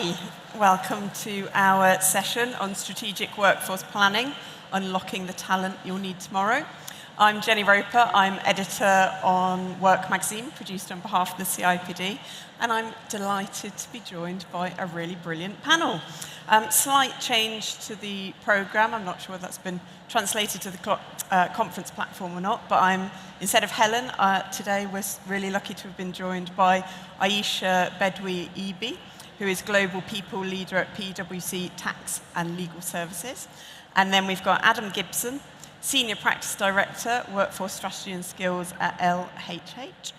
Hi, welcome to our session on strategic workforce planning, unlocking the talent you'll need tomorrow. I'm Jenny Roper, I'm editor on Work magazine, produced on behalf of the CIPD, and I'm delighted to be joined by a really brilliant panel. Slight change to the programme, I'm not sure whether that's been translated to the conference platform or not, but instead of Helen, today we're really lucky to have been joined by Ayesha Bedwi-Ebi, who is Global People Leader at PwC Tax and Legal Services. And then we've got Adam Gibson, Senior Practice Director, Workforce Strategy and Skills at LHH.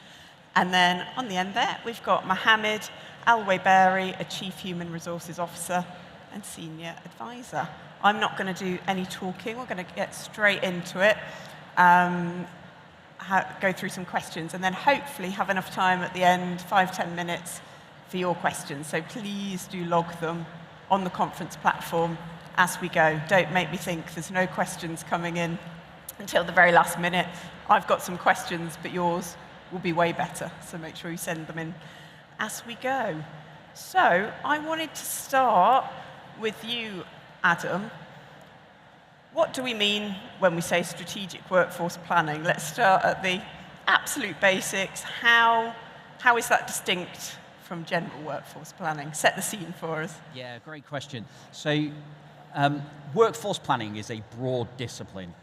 And then on the end there, we've got Mohammed Al-Wayberry, a Chief Human Resources Officer and Senior Advisor. I'm not going to do any talking. We're going to get straight into it, go through some questions, and then hopefully have enough time at the end, 5-10 minutes, for your questions. So please do log them on the conference platform as we go. Don't make me think there's no questions coming in until the very last minute. I've got some questions, but yours will be way better. So make sure you send them in as we go. So I wanted to start with you, Adam. What do we mean when we say strategic workforce planning? Let's start at the absolute basics. How is that distinct from general workforce planning? Set the scene for us. Yeah, great question. So workforce planning is a broad discipline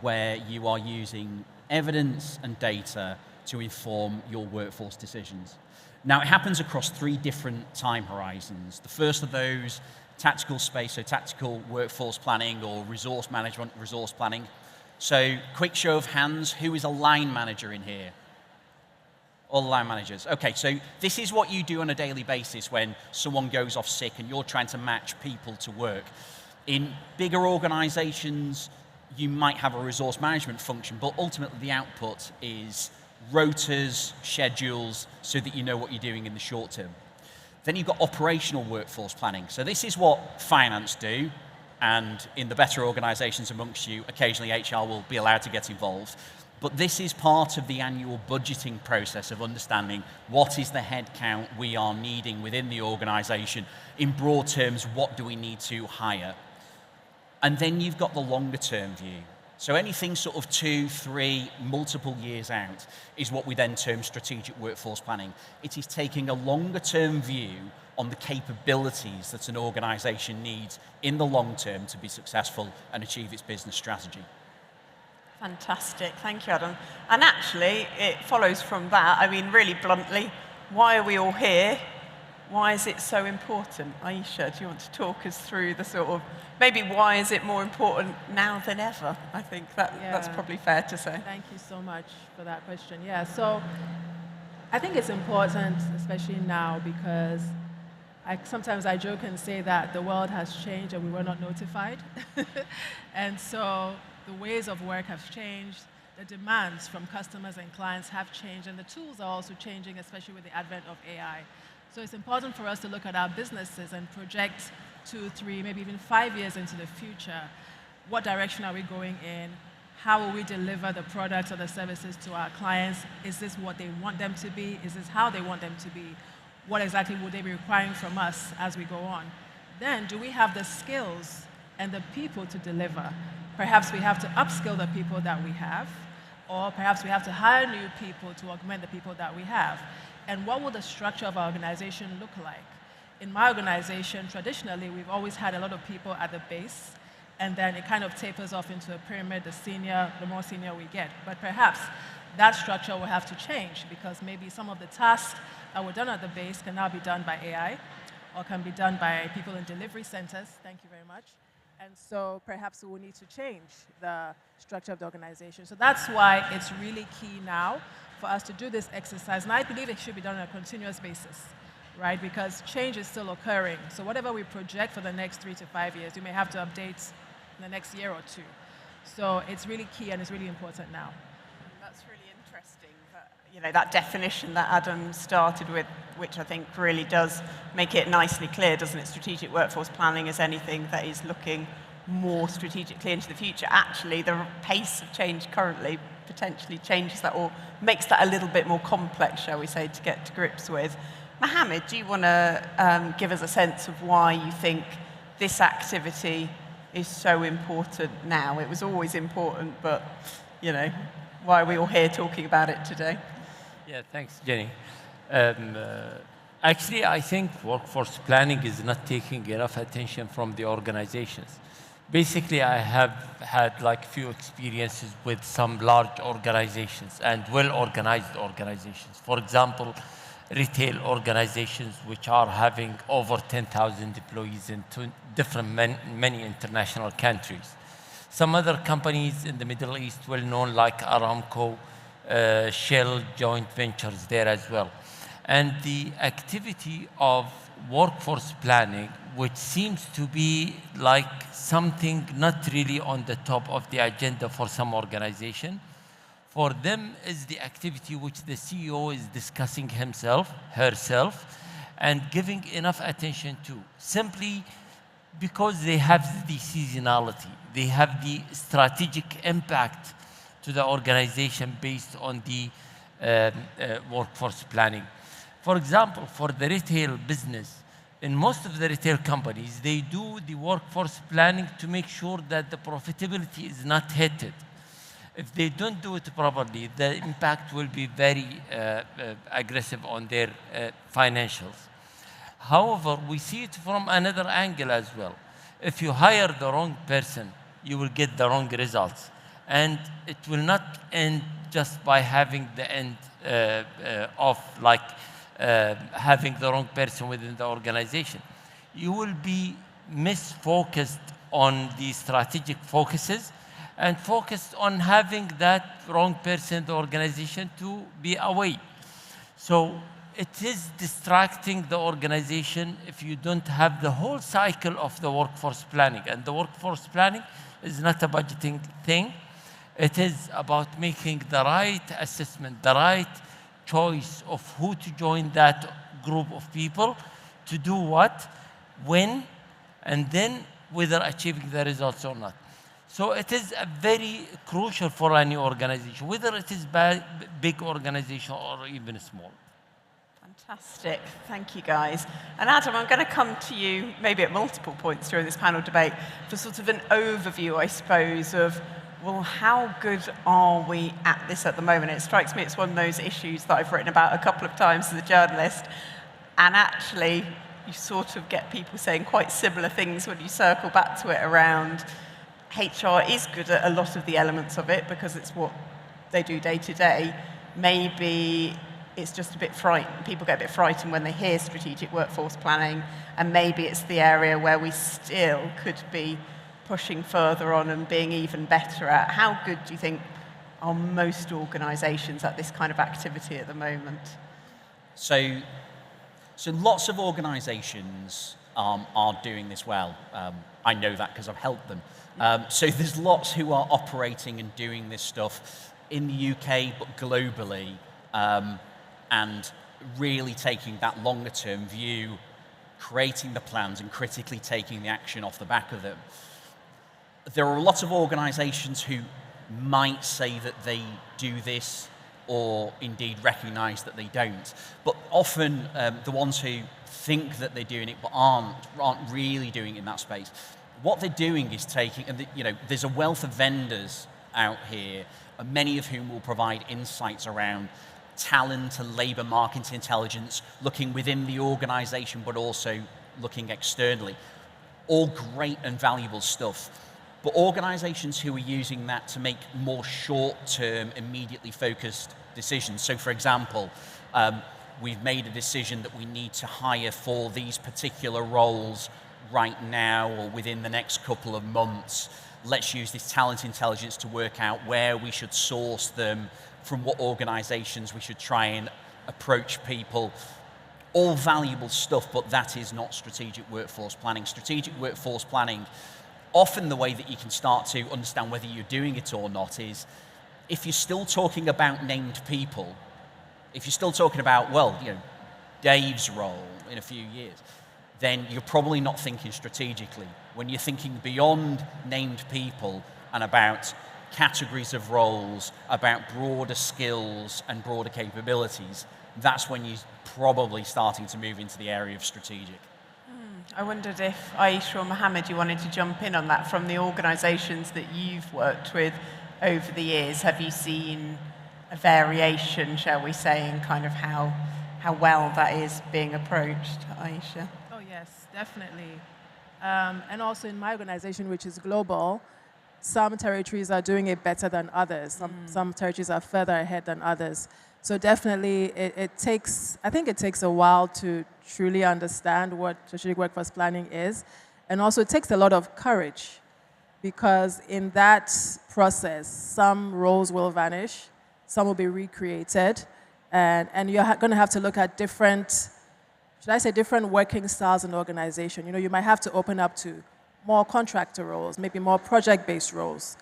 where you are using evidence and data to inform your workforce decisions. Now, it happens across 3 different time horizons. The first of those, tactical space, so tactical workforce planning or resource management, resource planning. So quick show of hands, who is a line manager in here? All the line managers. Okay, so this is what you do on a daily basis when someone goes off sick and you're trying to match people to work. In bigger organizations, you might have a resource management function, but ultimately the output is rotas, schedules, so that you know what you're doing in the short term. Then you've got operational workforce planning. So this is what finance do, and in the better organizations amongst you, occasionally HR will be allowed to get involved. But this is part of the annual budgeting process of understanding what is the headcount we are needing within the organization. In broad terms, what do we need to hire? And then you've got the longer term view. So anything sort of 2, 3, multiple years out is what we then term strategic workforce planning. It is taking a longer term view on the capabilities that an organization needs in the long term to be successful and achieve its business strategy. Fantastic, thank you, Adam. And actually, it follows from that. I mean, really bluntly, why are we all here? Why is it so important? Ayesha, do you want to talk us through the sort of, maybe why is it more important now than ever? I think that's probably fair to say. Thank you so much for that question. Yeah, so I think it's important, especially now, because sometimes I joke and say that the world has changed and we were not notified. And so the ways of work have changed, the demands from customers and clients have changed, and the tools are also changing, especially with the advent of AI. So it's important for us to look at our businesses and project 2, 3, maybe even 5 years into the future. What direction are we going in? How will we deliver the products or the services to our clients? Is this what they want them to be? Is this how they want them to be? What exactly would they be requiring from us as we go on? Then, do we have the skills and the people to deliver? Perhaps we have to upskill the people that we have, or perhaps we have to hire new people to augment the people that we have. And what will the structure of our organization look like? In my organization, traditionally, we've always had a lot of people at the base, and then it kind of tapers off into a pyramid, the more senior we get. But perhaps that structure will have to change, because maybe some of the tasks that were done at the base can now be done by AI, or can be done by people in delivery centers. Thank you very much. And so perhaps we will need to change the structure of the organization. So that's why it's really key now for us to do this exercise. And I believe it should be done on a continuous basis, right? Because change is still occurring. So whatever we project for the next 3 to 5 years, you may have to update in the next year or 2. So it's really key and it's really important now. That's really interesting. That definition that Adam started with, which I think really does make it nicely clear, doesn't it? Strategic workforce planning is anything that is looking more strategically into the future. Actually, the pace of change currently potentially changes that or makes that a little bit more complex, shall we say, to get to grips with. Mohammed, do you want to give us a sense of why you think this activity is so important now? It was always important, but, you know, why are we all here talking about it today? Yeah, thanks, Jenny. Actually, I think workforce planning is not taking enough attention from the organizations. Basically, I have had like few experiences with some large organizations and well-organized organizations. For example, retail organizations which are having over 10,000 employees in many international countries. Some other companies in the Middle East, well known like Aramco, Shell, joint ventures there as well. And the activity of workforce planning, which seems to be like something not really on the top of the agenda for some organization, for them is the activity which the CEO is discussing herself, and giving enough attention to, simply because they have the seasonality, they have the strategic impact to the organization based on the workforce planning. For example, for the retail business, in most of the retail companies, they do the workforce planning to make sure that the profitability is not hit. If they don't do it properly, the impact will be very aggressive on their financials. However, we see it from another angle as well. If you hire the wrong person, you will get the wrong results. And it will not end just by having the end of like having the wrong person within the organization. You will be misfocused on the strategic focuses and focused on having that wrong person in the organization to be away. So it is distracting the organization if you don't have the whole cycle of the workforce planning. And the workforce planning is not a budgeting thing. It is about making the right assessment, the right choice of who to join that group of people, to do what, when, and then whether achieving the results or not. So it is a very crucial for any organization, whether it is big organization or even small. Fantastic. Thank you, guys. And Adam, I'm going to come to you maybe at multiple points during this panel debate for sort of an overview, I suppose, of, well, how good are we at this at the moment? It strikes me it's one of those issues that I've written about a couple of times as a journalist. And actually, you sort of get people saying quite similar things when you circle back to it around HR is good at a lot of the elements of it because it's what they do day to day. Maybe it's just a bit frightened. People get a bit frightened when they hear strategic workforce planning, and maybe it's the area where we still could be pushing further on and being even better at. How good do you think are most organizations at this kind of activity at the moment? So lots of organizations are doing this well. I know that because I've helped them. So there's lots who are operating and doing this stuff in the UK, but globally, and really taking that longer term view, creating the plans and critically taking the action off the back of them. There are a lot of organizations who might say that they do this or indeed recognize that they don't. But often the ones who think that they're doing it but aren't really doing it in that space. What they're doing is taking, and there's a wealth of vendors out here, many of whom will provide insights around talent and labor market intelligence, looking within the organization but also looking externally. All great and valuable stuff. But organizations who are using that to make more short-term, immediately focused decisions. So for example, we've made a decision that we need to hire for these particular roles right now or within the next couple of months. Let's use this talent intelligence to work out where we should source them, from what organizations we should try and approach people. All valuable stuff, but that is not strategic workforce planning. Strategic workforce planning, often the way that you can start to understand whether you're doing it or not is, if you're still talking about named people, if you're still talking about, Dave's role in a few years, then you're probably not thinking strategically. When you're thinking beyond named people and about categories of roles, about broader skills and broader capabilities, that's when you're probably starting to move into the area of strategic. I wondered if Ayesha or Mohammed, you wanted to jump in on that from the organisations that you've worked with over the years. Have you seen a variation, shall we say, in kind of how well that is being approached, Ayesha? Oh, yes, definitely. And also in my organization, which is global, some territories are doing it better than others. Some territories are further ahead than others. So definitely I think it takes a while to truly understand what strategic workforce planning is. And also it takes a lot of courage, because in that process, some roles will vanish, some will be recreated, and you're going to have to look at different working styles in the organization. You know, you might have to open up to more contractor roles, maybe more project-based roles.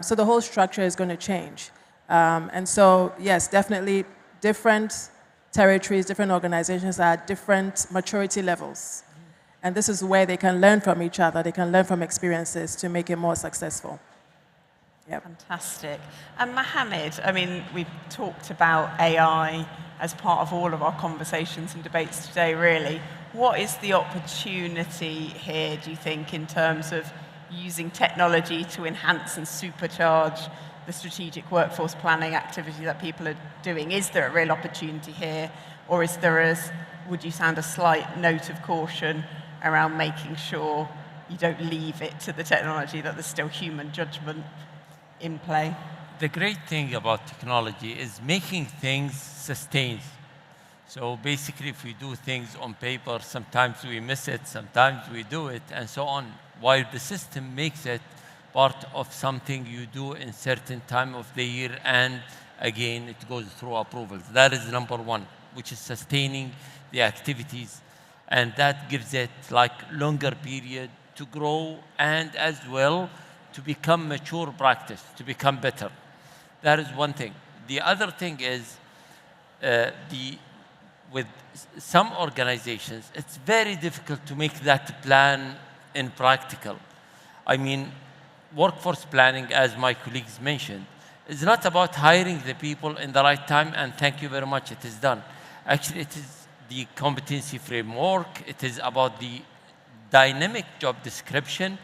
So the whole structure is going to change. And so, yes, definitely different territories, different organizations are at different maturity levels. And this is where they can learn from each other, they can learn from experiences to make it more successful. Yep. Fantastic. And Mohammed, I mean, we've talked about AI as part of all of our conversations and debates today, really. What is the opportunity here, do you think, in terms of using technology to enhance and supercharge the strategic workforce planning activity that people are doing? Is there a real opportunity here, or is there would you sound a slight note of caution around making sure you don't leave it to the technology, that there's still human judgment in play? The great thing about technology is making things sustained. So basically, if we do things on paper, sometimes we miss it, sometimes we do it, and so on. While the system makes it part of something you do in certain time of the year, and again, it goes through approvals. That is number one, which is sustaining the activities, and that gives it like longer period to grow, and as well to become mature practice, to become better. That is one thing. The other thing is with some organizations, it's very difficult to make that plan in practical. I mean, workforce planning, as my colleagues mentioned, is not about hiring the people in the right time and thank you very much, it is done. Actually, it is the competency framework, it is about the dynamic job description,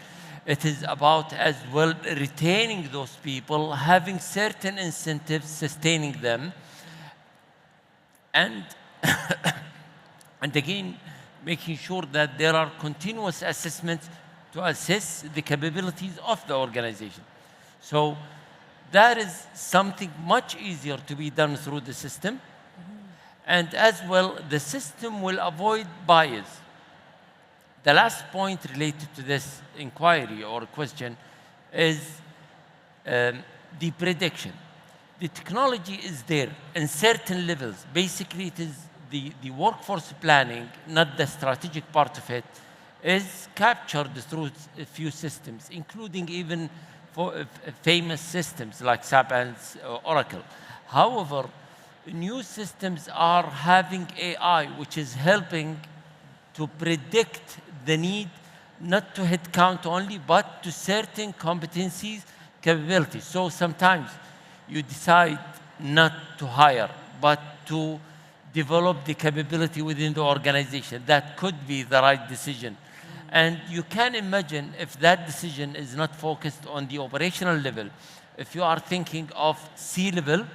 it is about as well retaining those people, having certain incentives, sustaining them, and and again, making sure that there are continuous assessments to assess the capabilities of the organization. So that is something much easier to be done through the system. And as well, the system will avoid bias. The last point related to this inquiry or question is the prediction. The technology is there in certain levels. Basically, it is the workforce planning, not the strategic part of it, is captured through a few systems, including even for famous systems like SAP and Oracle. However, new systems are having AI, which is helping to predict the need, not to headcount only, but to certain competencies, capabilities. So sometimes you decide not to hire, but to develop the capability within the organization. That could be the right decision. And you can imagine if that decision is not focused on the operational level, if you are thinking of C-level,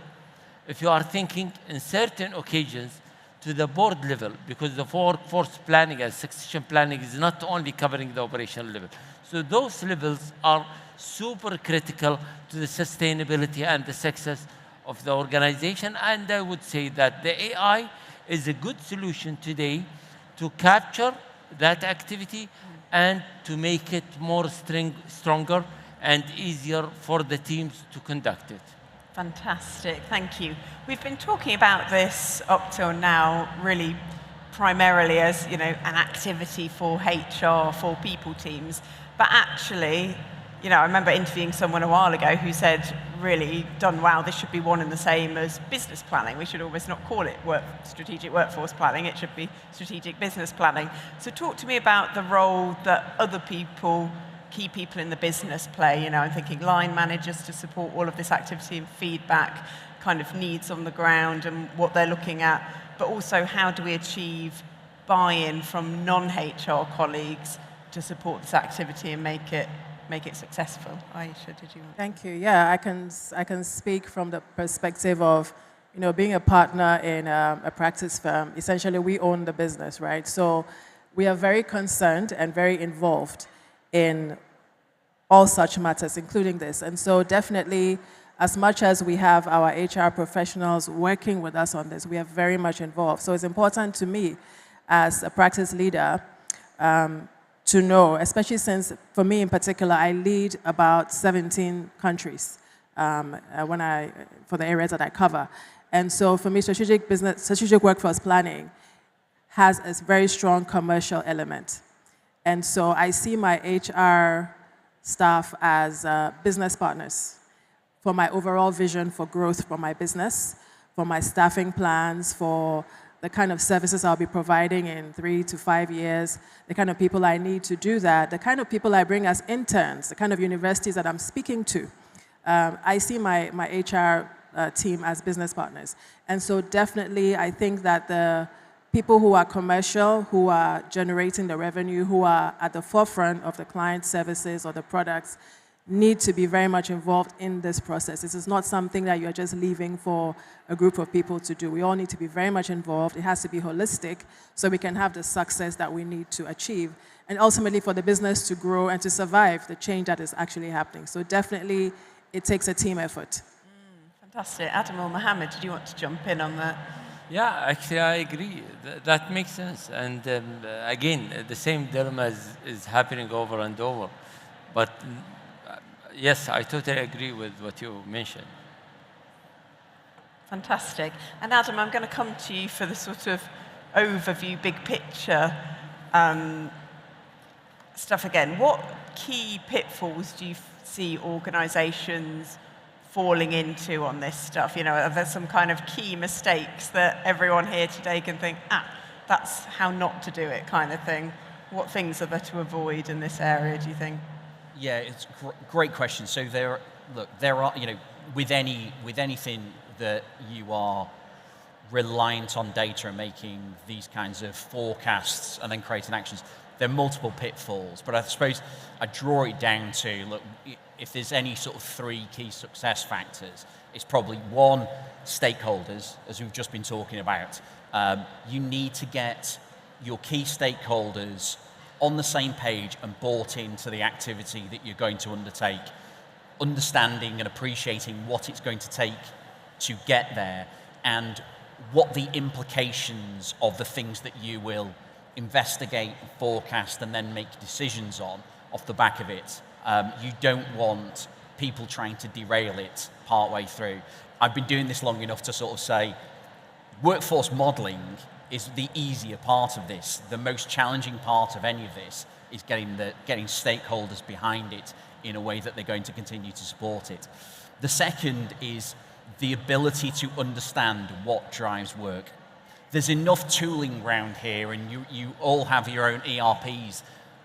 if you are thinking in certain occasions to the board level, because the workforce planning and succession planning is not only covering the operational level. So those levels are super critical to the sustainability and the success of the organization. And I would say that the AI is a good solution today to capture that activity and to make it more stronger and easier for the teams to conduct it. Fantastic, thank you. We've been talking about this up till now really primarily as, you know, an activity for HR, for people teams, but actually, you know, I remember interviewing someone a while ago who said, really done well, this should be one and the same as business planning. We should almost not call it strategic workforce planning, it should be strategic business planning. So talk to me about the role that other people, key people in the business play. You know, I'm thinking line managers to support all of this activity and feedback. kind of needs on the ground and what they're looking at, but also how do we achieve buy-in from non-HR colleagues to support this activity and make it successful? Ayesha, did you want? Thank you. Yeah, I can speak from the perspective of, being a partner in a practice firm. Essentially, we own the business, right? So we are very concerned and very involved in all such matters, including this. And so definitely, as much as we have our HR professionals working with us on this, we are very much involved. So it's important to me as a practice leader to know, especially since, for me in particular, I lead about 17 countries for the areas that I cover. And so for me, strategic workforce planning has a very strong commercial element. And so I see my HR staff as business partners for my overall vision for growth for my business, for my staffing plans, for the kind of services I'll be providing in 3 to 5 years, the kind of people I need to do that, the kind of people I bring as interns, the kind of universities that I'm speaking to. I see my HR team as business partners. And so definitely I think that the people who are commercial, who are generating the revenue, who are at the forefront of the client services or the products, need to be very much involved in this process. This is not something that you're just leaving for a group of people to do. We all need to be very much involved. It has to be holistic so we can have the success that we need to achieve, and ultimately for the business to grow and to survive the change that is actually happening. So definitely it takes a team effort. Fantastic. Adam or Mohammed, did you want to jump in on that? Yeah, actually, I agree. That makes sense. And again, the same dilemma is happening over and over. But yes, I totally agree with what you mentioned. Fantastic. And Adam, I'm going to come to you for the sort of overview, big picture stuff again. What key pitfalls do you see organizations falling into on this stuff? Are there some kind of key mistakes that everyone here today can think, that's how not to do it kind of thing? What things are there to avoid in this area, do you think? Yeah, it's a great question. So there are, with anything that you are reliant on data and making these kinds of forecasts and then creating actions, there are multiple pitfalls. But I suppose I draw it down to, look, if there's any sort of 3 key success factors, it's probably 1, stakeholders, as we've just been talking about. You need to get your key stakeholders on the same page and bought into the activity that you're going to undertake, understanding and appreciating what it's going to take to get there and what the implications of the things that you will investigate, forecast, and then make decisions on off the back of it. You don't want people trying to derail it partway through. I've been doing this long enough to sort of say workforce modeling is the easier part of this. The most challenging part of any of this is getting stakeholders behind it in a way that they're going to continue to support it. The second is the ability to understand what drives work. There's enough tooling around here, and you all have your own ERPs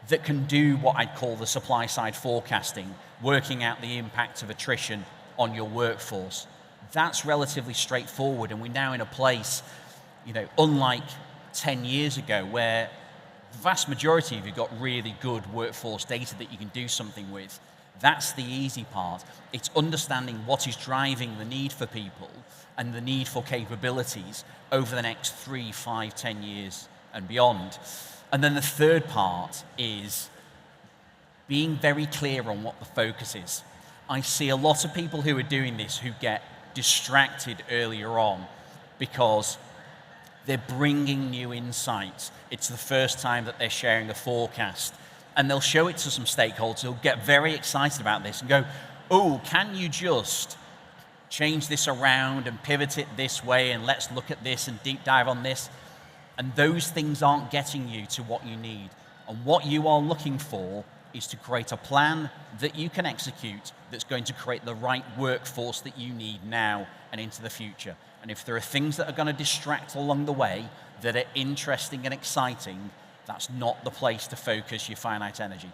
that can do what I'd call the supply side forecasting, working out the impact of attrition on your workforce. That's relatively straightforward, and we're now in a place, unlike 10 years ago, where the vast majority of you got really good workforce data that you can do something with. That's the easy part. It's understanding what is driving the need for people and the need for capabilities over the next 3, 5, 10 years and beyond. And then the third part is being very clear on what the focus is. I see a lot of people who are doing this who get distracted earlier on because they're bringing new insights. It's the first time that they're sharing a forecast. And they'll show it to some stakeholders who'll get very excited about this and go, oh, can you just change this around and pivot it this way and let's look at this and deep dive on this? And those things aren't getting you to what you need. And what you are looking for is to create a plan that you can execute that's going to create the right workforce that you need now and into the future. And if there are things that are going to distract along the way that are interesting and exciting, that's not the place to focus your finite energy.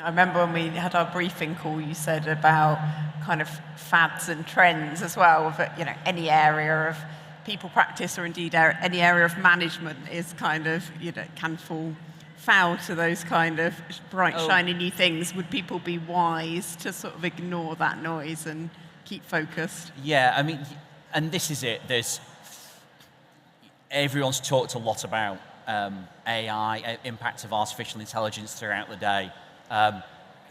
I remember when we had our briefing call, you said about kind of fads and trends as well, of any area of people practice or indeed any area of management is kind of, can fall foul to those kind of bright, shiny new things. Would people be wise to sort of ignore that noise and keep focused? Yeah, I mean, and this is it. Everyone's talked a lot about AI, impact of artificial intelligence throughout the day.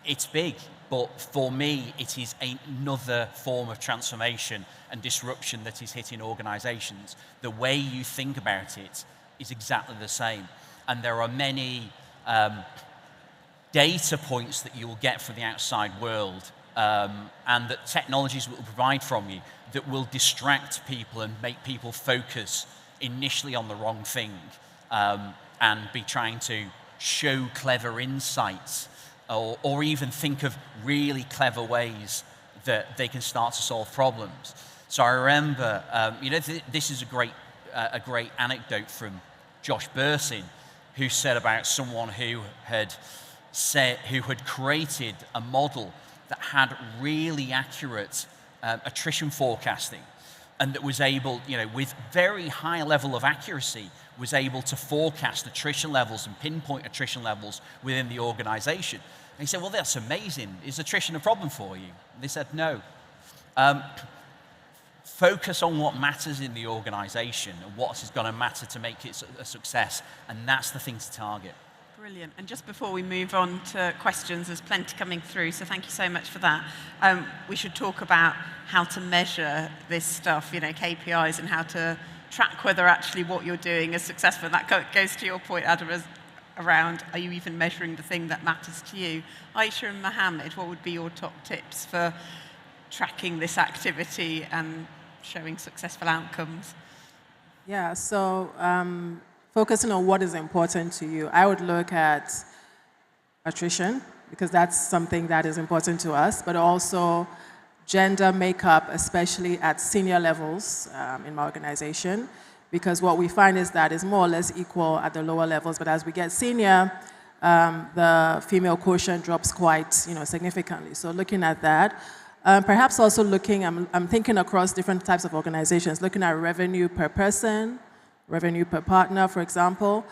It's big, but for me, it is another form of transformation and disruption that is hitting organizations. The way you think about it is exactly the same. And there are many data points that you will get from the outside world and that technologies will provide from you that will distract people and make people focus initially on the wrong thing and be trying to show clever insights or even think of really clever ways that they can start to solve problems. So I remember, this is a great anecdote from Josh Bursin, who said about someone who had created a model that had really accurate attrition forecasting, and that was able, with very high level of accuracy, was able to forecast attrition levels and pinpoint attrition levels within the organization. And he said, well, that's amazing. Is attrition a problem for you? And they said, no. Focus on what matters in the organization and what is going to matter to make it a success, and that's the thing to target. Brilliant. And just before we move on to questions, there's plenty coming through, so thank you so much for that. We should talk about how to measure this stuff, KPIs, and how to track whether actually what you're doing is successful. And that goes to your point, Adam, around are you even measuring the thing that matters to you? Ayesha and Mohammed, what would be your top tips for tracking this activity and showing successful outcomes? Yeah, so focusing on what is important to you, I would look at attrition, because that's something that is important to us, but also gender makeup, especially at senior levels in my organization, because what we find is that it's more or less equal at the lower levels, but as we get senior, the female quotient drops quite significantly. So looking at that, perhaps also looking, I'm thinking across different types of organizations, looking at revenue per person, revenue per partner, for example.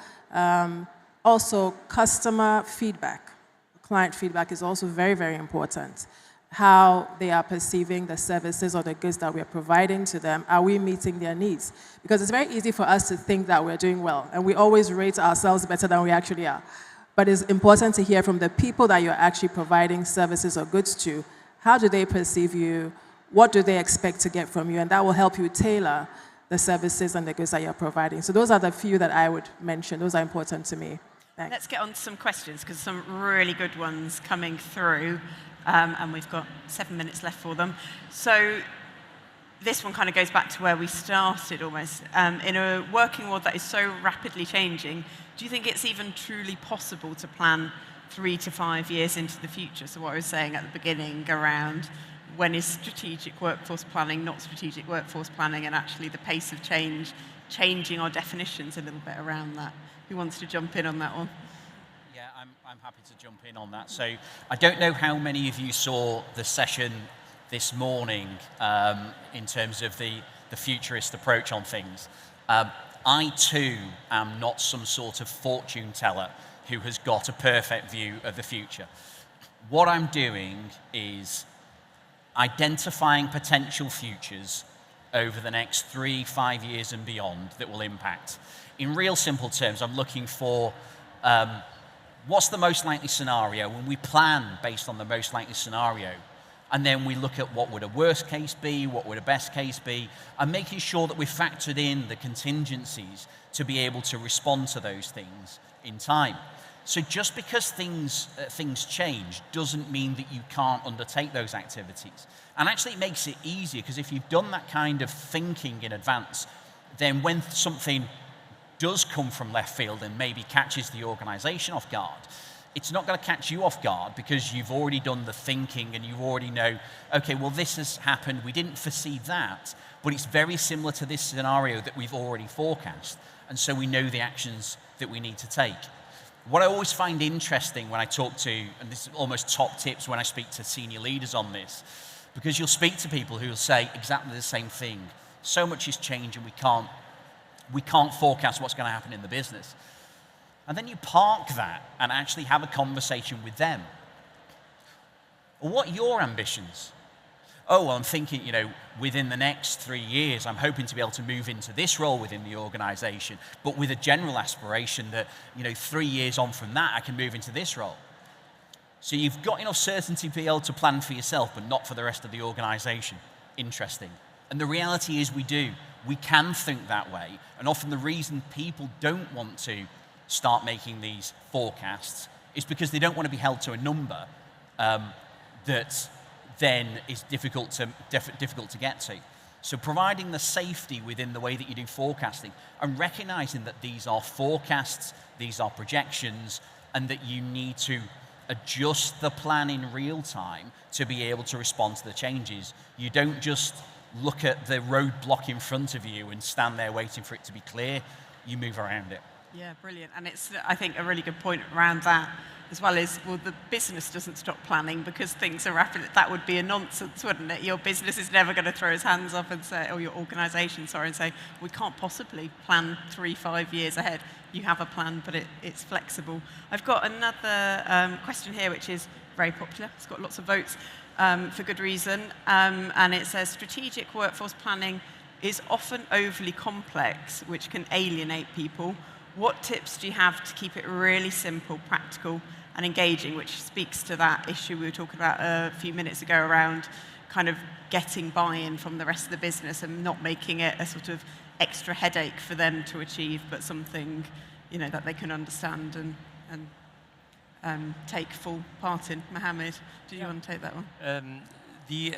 Also, customer feedback. Client feedback is also very, very important. How they are perceiving the services or the goods that we are providing to them. Are we meeting their needs? Because it's very easy for us to think that we're doing well, and we always rate ourselves better than we actually are. But it's important to hear from the people that you're actually providing services or goods to. How do they perceive you? What do they expect to get from you? And that will help you tailor the services and the goods that you're providing. So those are the few that I would mention. Those are important to me. Thanks. Let's get on to some questions, because some really good ones coming through, and we've got 7 minutes left for them. So this one kind of goes back to where we started almost. In a working world that is so rapidly changing, do you think it's even truly possible to plan 3 to 5 years into the future? So what I was saying at the beginning around when is strategic workforce planning not strategic workforce planning, and actually the pace of change, changing our definitions a little bit around that. Who wants to jump in on that one? Yeah, I'm happy to jump in on that. So I don't know how many of you saw the session this morning in terms of the futurist approach on things. I too am not some sort of fortune teller who has got a perfect view of the future. What I'm doing is identifying potential futures over the next 3-5 years and beyond that will impact. In real simple terms, I'm looking for what's the most likely scenario, when we plan based on the most likely scenario, and then we look at what would a worst case be, what would a best case be, and making sure that we've factored in the contingencies to be able to respond to those things in time. So just because things change doesn't mean that you can't undertake those activities. And actually it makes it easier, because if you've done that kind of thinking in advance, then when something does come from left field and maybe catches the organization off guard, it's not going to catch you off guard, because you've already done the thinking and you already know, okay, well, this has happened, we didn't foresee that, but it's very similar to this scenario that we've already forecast. And so we know the actions that we need to take. What I always find interesting when I talk to, and this is almost top tips when I speak to senior leaders on this, because you'll speak to people who will say exactly the same thing. So much is changing, we can't forecast what's going to happen in the business. And then you park that and actually have a conversation with them. What are your ambitions? Oh, well, I'm thinking, within the next 3 years, I'm hoping to be able to move into this role within the organization, but with a general aspiration that, 3 years on from that, I can move into this role. So you've got enough certainty to be able to plan for yourself, but not for the rest of the organization. Interesting. And the reality is we do. We can think that way. And often the reason people don't want to start making these forecasts is because they don't want to be held to a number that then is difficult to get to. So providing the safety within the way that you do forecasting and recognizing that these are forecasts, these are projections, and that you need to adjust the plan in real time to be able to respond to the changes. You don't just look at the roadblock in front of you and stand there waiting for it to be clear. You move around it. Yeah, brilliant. And it's, I think, a really good point around that, as well as, well, the business doesn't stop planning because things are rapid. That would be a nonsense, wouldn't it? Your business is never going to throw its hands up and say, or your organization, sorry, and say, we can't possibly plan 3-5 years ahead. You have a plan, but it's flexible. I've got another question here, which is very popular. It's got lots of votes for good reason. And it says, strategic workforce planning is often overly complex, which can alienate people. What tips do you have to keep it really simple, practical, and engaging, which speaks to that issue we were talking about a few minutes ago around kind of getting buy-in from the rest of the business and not making it a sort of extra headache for them to achieve, but something, that they can understand and take full part in. Mohammed, do you want to take that one? The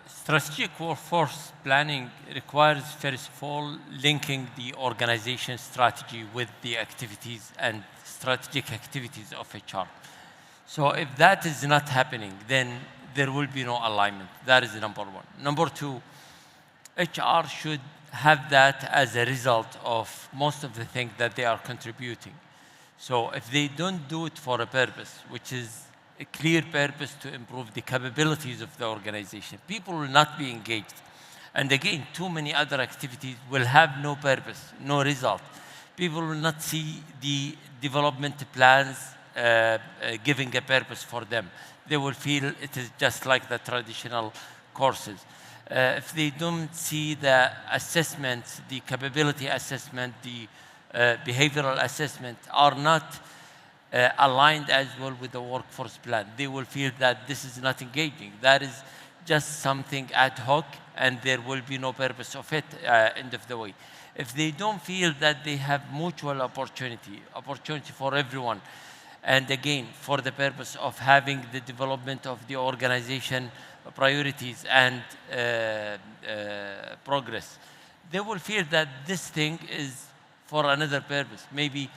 strategic workforce planning requires, first of all, linking the organization strategy with the activities and strategic activities of HR. So if that is not happening, then there will be no alignment. That is number one. Number two, HR should have that as a result of most of the things that they are contributing. So if they don't do it for a purpose, which is a clear purpose to improve the capabilities of the organization, people will not be engaged. And again, too many other activities will have no purpose, no result. People will not see the development plans giving a purpose for them. They will feel it is just like the traditional courses. If they don't see the assessments, the capability assessment, the behavioral assessment are not aligned as well with the workforce plan, they will feel that this is not engaging. That is just something ad hoc, and there will be no purpose of it end of the way. If they don't feel that they have mutual opportunity for everyone, and again, for the purpose of having the development of the organization priorities and progress, they will feel that this thing is for another purpose. Maybe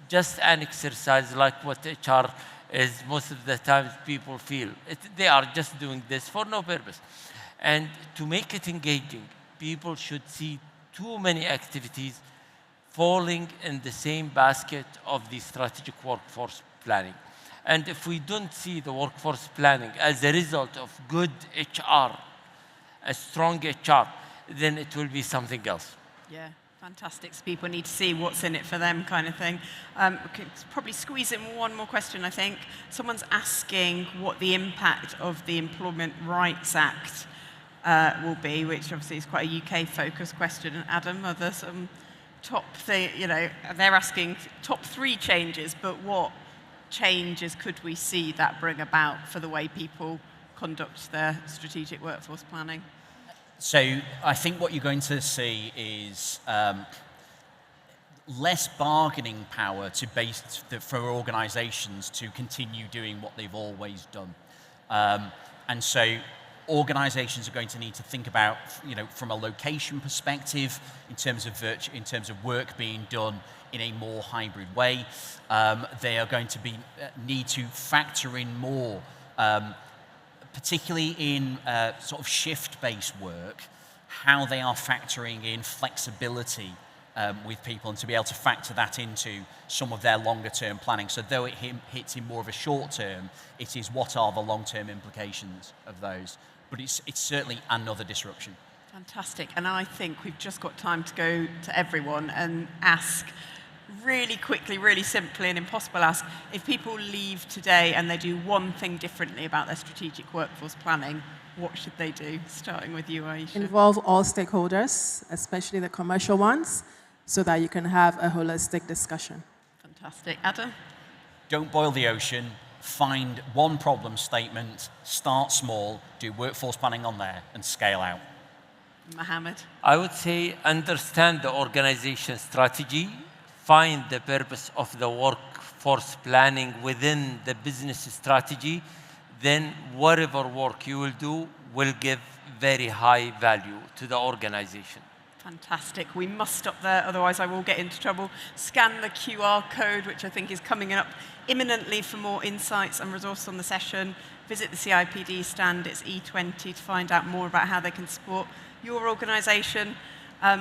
just an exercise like what HR is most of the time people feel. They are just doing this for no purpose. And to make it engaging, people should see too many activities falling in the same basket of the strategic workforce planning. And if we don't see the workforce planning as a result of good HR, a strong HR, then it will be something else. Yeah. Fantastic. So people need to see what's in it for them, kind of thing. We could probably squeeze in one more question, I think. Someone's asking what the impact of the Employment Rights Act will be, which obviously is quite a UK-focused question. And Adam, are there some they're asking top 3 changes, but what changes could we see that bring about for the way people conduct their strategic workforce planning? So I think what you're going to see is less bargaining power for organizations to continue doing what they've always done. And so organizations are going to need to think about, from a location perspective, in terms of work being done in a more hybrid way. They are going to need to factor in more particularly in sort of shift-based work, how they are factoring in flexibility with people and to be able to factor that into some of their longer term planning. So though it hits in more of a short term, it is what are the long term implications of those. But it's certainly another disruption. Fantastic. And I think we've just got time to go to everyone and ask really quickly, really simply, an impossible ask. If people leave today and they do one thing differently about their strategic workforce planning, what should they do? Starting with you, Ayesha. Involve all stakeholders, especially the commercial ones, so that you can have a holistic discussion. Fantastic. Adam? Don't boil the ocean. Find one problem statement, start small, do workforce planning on there, and scale out. Mohammed? I would say understand the organization strategy, find the purpose of the workforce planning within the business strategy, then whatever work you will do will give very high value to the organization. Fantastic. We must stop there, otherwise I will get into trouble. Scan the QR code, which I think is coming up imminently, for more insights and resources on the session. Visit the CIPD stand, it's E20, to find out more about how they can support your organisation,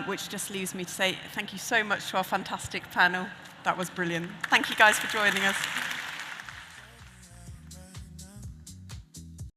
which just leaves me to say thank you so much to our fantastic panel. That was brilliant. Thank you guys for joining us.